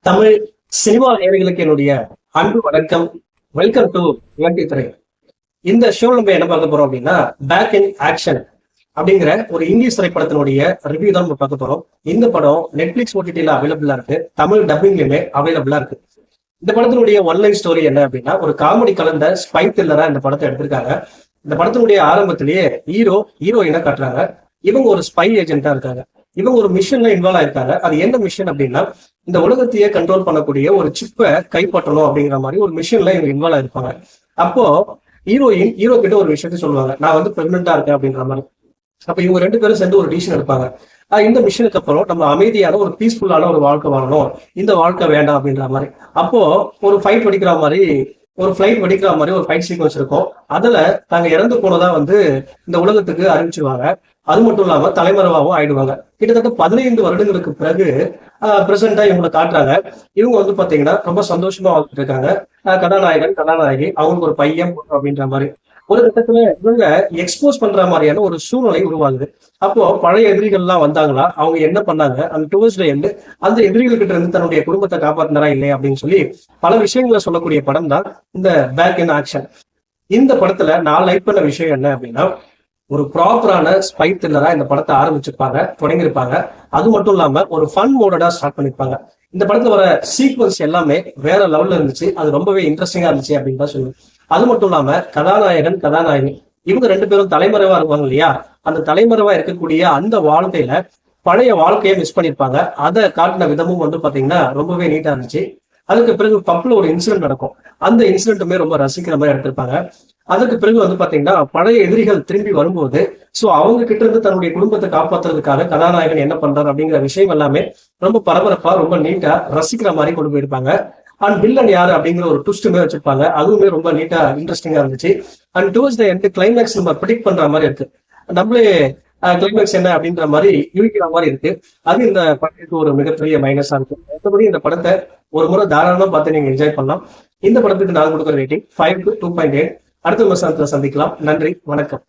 Tamil cinema நேயர்களுக்கு என்னுடைய அன்பு வணக்கம். வெல்கம் டு இலங்கை திரை. இந்த ஷோ நம்ம என்ன பார்க்க போறோம் அப்படின்னா, பேக் இன் ஆக்ஷன் அப்படிங்கிற ஒரு இங்கிலீஷ் திரைப்படத்தினுடைய ரிவ்யூ தான் நம்ம பார்க்க போறோம். இந்த படம் நெட்ஃபிளிக்ஸ் ஓடிடில அவைலபிளா இருக்கு, தமிழ் டப்பிங்லயுமே அவைலபிளா இருக்கு. இந்த படத்தினுடைய ஒன்லைன் ஸ்டோரி என்ன அப்படின்னா, ஒரு காமெடி கலந்த ஸ்பை த்ரில்லரா இந்த படத்தை எடுத்திருக்காங்க. இந்த படத்தினுடைய ஆரம்பத்திலேயே ஹீரோயினை காட்டுறாங்க. இவங்க ஒரு ஸ்பை ஏஜென்ட்டா இருக்காங்க. இவங்க ஒரு மிஷன்ல இன்வால்வ் ஆயிருக்காங்க. அது என்ன மிஷன் அப்படின்னா, இந்த உலகத்தையே கண்ட்ரோல் பண்ணக்கூடிய ஒரு சிப்பை கைப்பற்றணும் அப்படிங்கிற மாதிரி ஒரு மிஷன்ல இவங்க இன்வால்வ் ஆயிருப்பாங்க. அப்போ ஹீரோ கிட்ட ஒரு விஷயத்த சொல்லுவாங்க, நான் வந்து பிரெக்னெண்டா இருக்கேன் அப்படின்ற மாதிரி. அப்ப இவங்க ரெண்டு பேரும் சேர்ந்து ஒரு டிசிஷன் எடுப்பாங்க. இந்த மிஷனுக்கு அப்புறம் நம்ம அமைதியான ஒரு பீஸ்ஃபுல்லான ஒரு வாழ்க்கை வாழணும், இந்த வாழ்க்கை வேண்டாம் அப்படின்ற மாதிரி. அப்போ ஒரு ஃபிளைட் வெடிக்கிற மாதிரி ஒரு ஃபைட் சீக்வன்ஸ் இருக்கும். அதுல தாங்க இறந்து போனதா வந்து இந்த உலகத்துக்கு அறிவிச்சுவாங்க. அது மட்டும் இல்லாம தலைமறைவாகவும் ஆயிடுவாங்க. கிட்டத்தட்ட 15 வருடங்களுக்கு பிறகு பிரசண்டா இவங்களை காட்டுறாங்க. இவங்க வந்து பாத்தீங்கன்னா ரொம்ப சந்தோஷமா வாழ்ந்துட்டு இருக்காங்க. கதாநாயகி, அவங்களுக்கு ஒரு பையன் அப்படின்ற மாதிரி. ஒரு கட்டத்துல இவங்க எக்ஸ்போஸ் பண்ற மாதிரியான ஒரு சூழ்நிலை உருவாகுது. அப்போ பழைய எதிரிகள்லாம் வந்தாங்களா, அவங்க என்ன பண்ணாங்க, அந்த டுவர்ட்ஸ் எண்டு அந்த எதிரிகள் கிட்ட இருந்து தன்னுடைய குடும்பத்தை காப்பாத்தினாரா இல்லையா அப்படின்னு சொல்லி பல விஷயங்களை சொல்லக்கூடிய படம் தான் இந்த பேக் இன் ஆக்ஷன். இந்த படத்துல நான் லைக் பண்ண விஷயம் என்ன அப்படின்னா, ஒரு ப்ராப்பரான ஸ்பை த்ரில்லரா இந்த படத்தை ஆரம்பிச்சிருப்பாங்க, தொடங்கியிருப்பாங்க. அது மட்டும் இல்லாம ஒரு ஃபன் மோடடா ஸ்டார்ட் பண்ணிருப்பாங்க. இந்த படத்துல வர சீக்வன்ஸ் எல்லாமே வேற லெவல்ல இருந்துச்சு. அது ரொம்பவே இன்ட்ரெஸ்டிங்கா இருந்துச்சு அப்படின்னு தான் சொல்லுவேன். அது மட்டும் இல்லாம கதாநாயகி இவங்க ரெண்டு பேரும் தலைமறைவா இருப்பாங்க இல்லையா, அந்த தலைமறைவா இருக்கக்கூடிய அந்த வாழ்க்கையில பழைய வாழ்க்கையை மிஸ் பண்ணிருப்பாங்க. அதை காட்டின விதமும் வந்து பாத்தீங்கன்னா ரொம்பவே நீட்டா இருந்துச்சு. அதுக்கு பிறகு பப்ல ஒரு இன்சிடென்ட் நடக்கும். அந்த இன்சிடென்ட்டுமே ரொம்ப ரசிக்கிற மாதிரி எடுத்திருப்பாங்க. அதுக்கு பிறகு வந்து பாத்தீங்கன்னா பழைய எதிரிகள் திரும்பி வரும்போது அவங்க கிட்ட இருந்து தன்னுடைய குடும்பத்தை காப்பாற்றுறதுக்காக கதாநாயகன் என்ன பண்றாரு அப்படிங்கிற விஷயம் எல்லாமே ரொம்ப பரபரப்பா, ரொம்ப நீட்டா ரசிக்கிற மாதிரி கொண்டு போயிருப்பாங்க. அண்ட் வில்லன் யாரு அப்படிங்கிற ஒரு ட்விஸ்ட்டுமே வச்சிருப்பாங்க. அதுவுமே ரொம்ப நீட்டா இன்ட்ரெஸ்டிங்கா இருந்துச்சு. And towards the end climax நம்ம ப்ரிடிக்ட் பண்ற மாதிரி இருக்கு. நம்மளே கிளைமேக்ஸ் என்ன அப்படின்ற மாதிரி யூகிக்கிற மாதிரி இருக்கு. அது இந்த படத்துக்கு ஒரு மிகப்பெரிய மைனஸா இருக்கு. மற்றபடி இந்த படத்தை ஒரு முறை தாராளமா பார்த்து நீங்க என்ஜாய் பண்ணலாம். இந்த படத்துக்கு நான் கொடுக்குற ரேட்டிங் 5 to 2.8. அடுத்த விமர்சனத்துல சந்திக்கலாம். நன்றி, வணக்கம்.